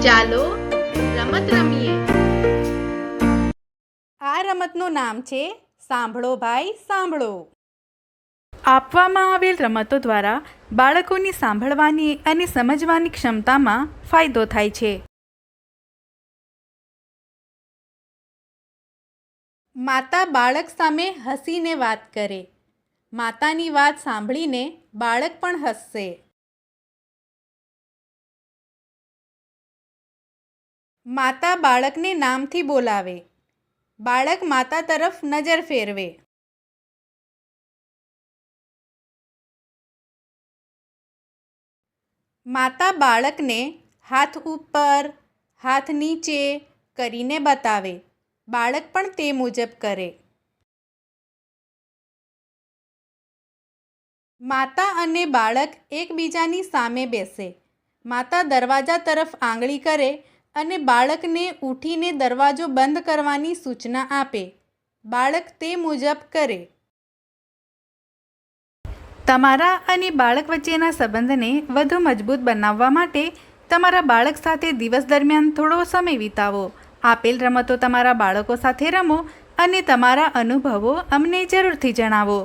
ચાલો રમત રમીએ. આ રમતનું નામ છે સાંભળો ભાઈ સાંભળો. આપવામાં આવેલ રમતો દ્વારા બાળકોની સાંભળવાની અને સમજવાની ક્ષમતામાં ફાયદો થાય છે. માતા બાળક સામે હસીને વાત કરે. માતાની વાત સાંભળીને બાળક પણ હસશે. માતા બાળકને નામથી બોલાવે. બાળક માતા તરફ નજર ફેરવે. માતા બાળકને હાથ ઉપર હાથ નીચે કરીને બતાવે. બાળક પણ તે મુજબ કરે. માતા અને બાળક એકબીજાની સામે બેસે. માતા દરવાજા તરફ આંગળી કરે અને બાળકને ઉઠીને દરવાજો બંધ કરવાની સૂચના આપે. બાળક તે મુજબ કરે. તમારા અને બાળક વચ્ચેના સંબંધને વધુ મજબૂત બનાવવા માટે તમારા બાળક સાથે દિવસ દરમિયાન થોડો સમય વિતાવો. આપેલ રમતો તમારા બાળકો સાથે રમો અને તમારા અનુભવો અમને જરૂરથી જણાવો.